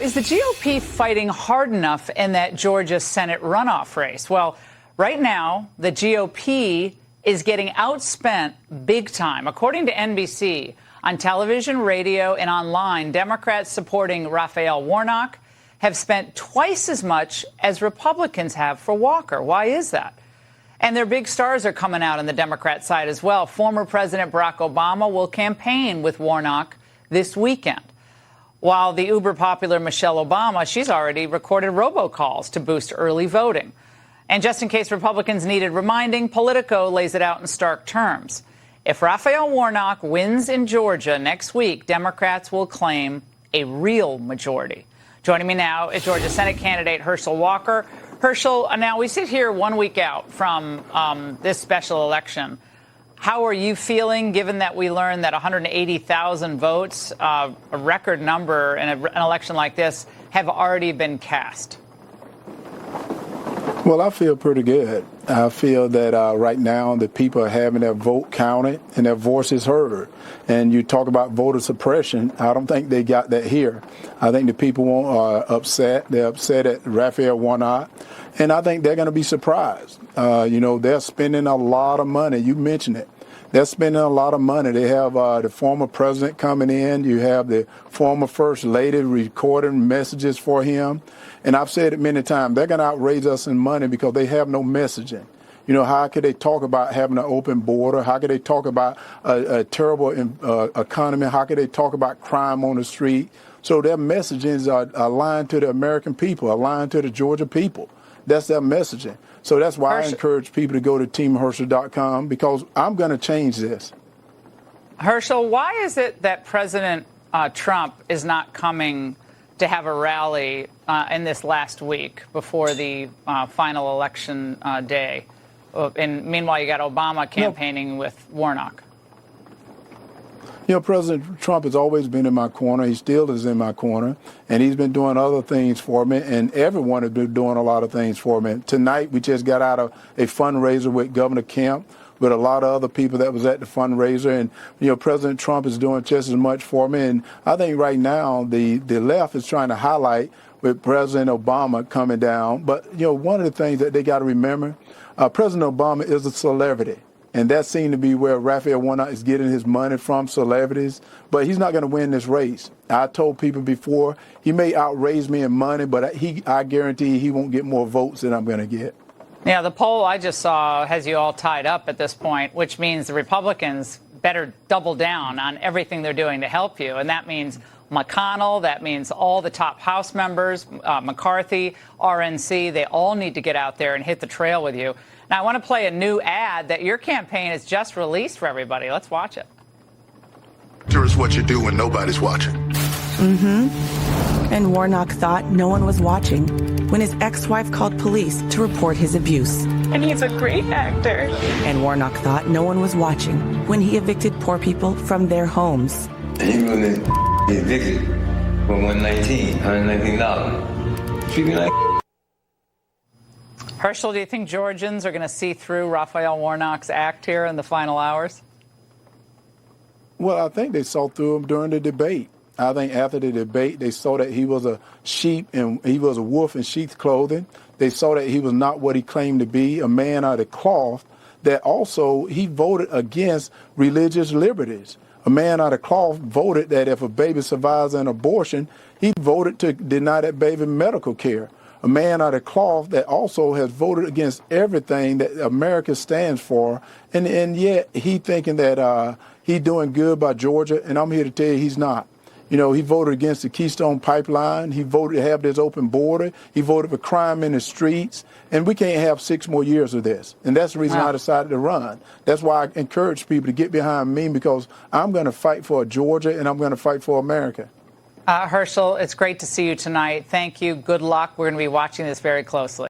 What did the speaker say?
Is the GOP fighting hard enough in that Georgia Senate runoff race? Well, right now, the GOP is getting outspent big time. According to NBC, on television, radio, and online, Democrats supporting Raphael Warnock have spent twice as much as Republicans have for Walker. Why is that? And their big stars are coming out on the Democrat side as well. Former President Barack Obama will campaign with Warnock this weekend. While the uber-popular Michelle Obama, she's already recorded robocalls to boost early voting. And just in case Republicans needed reminding, Politico lays it out in stark terms. If Raphael Warnock wins in Georgia next week, Democrats will claim a real majority. Joining me now is Georgia Senate candidate Herschel Walker. Herschel, now we sit here 1 week out from this special election. How are you feeling, given that we learned that 180,000 votes, a record number in an election like this, have already been cast? Well, I feel pretty good. I feel that right now the people are having their vote counted and their voices heard. And you talk about voter suppression, I don't think they got that here. I think the people are upset. They're upset at Raphael Warnock. And I think they're going to be surprised. They're spending a lot of money. You mentioned it. They're spending a lot of money. They have the former president coming in. You have the former first lady recording messages for him. And I've said it many times, they're going to outraise us in money because they have no messaging. How could they talk about having an open border? How could they talk about a terrible economy? How could they talk about crime on the street? So their messages are aligned to the American people, aligned to the Georgia people. That's their messaging. So that's why I encourage people to go to teamherschel.com, because I'm going to change this. Herschel, why is it that President Trump is not coming to have a rally in this last week before the final election day? And meanwhile, you got Obama campaigning with Warnock. President Trump has always been in my corner. He still is in my corner. And he's been doing other things for me. And everyone has been doing a lot of things for me. Tonight, we just got out of a fundraiser with Governor Kemp, with a lot of other people that was at the fundraiser. And, President Trump is doing just as much for me. And I think right now the left is trying to highlight with President Obama coming down. But, one of the things that they got to remember, President Obama is a celebrity. And that seemed to be where Raphael Warnock is getting his money from, celebrities. But he's not going to win this race. I told people before, he may outraise me in money, but I guarantee he won't get more votes than I'm going to get. Yeah, the poll I just saw has you all tied up at this point, which means the Republicans better double down on everything they're doing to help you. And that means McConnell, that means all the top House members, McCarthy, RNC, they all need to get out there and hit the trail with you. Now, I want to play a new ad that your campaign has just released for everybody. Let's watch it. Here's what you do when nobody's watching. And Warnock thought no one was watching when his ex-wife called police to report his abuse. And he's a great actor. And Warnock thought no one was watching when he evicted poor people from their homes. And you really evicted for $119. Treat me like. Herschel, do you think Georgians are going to see through Raphael Warnock's act here in the final hours? Well, I think they saw through him during the debate. I think after the debate, they saw that he was a sheep and he was a wolf in sheep's clothing. They saw that he was not what he claimed to be, a man out of cloth, that also he voted against religious liberties. A man out of cloth voted that if a baby survives an abortion, he voted to deny that baby medical care. A man out of cloth that also has voted against everything that America stands for. And yet he thinking that he's doing good by Georgia. And I'm here to tell you he's not. He voted against the Keystone Pipeline. He voted to have this open border. He voted for crime in the streets. And we can't have 6 more years of this. And that's the reason I decided to run. That's why I encourage people to get behind me, because I'm going to fight for Georgia and I'm going to fight for America. Herschel, it's great to see you tonight. Thank you. Good luck. We're going to be watching this very closely.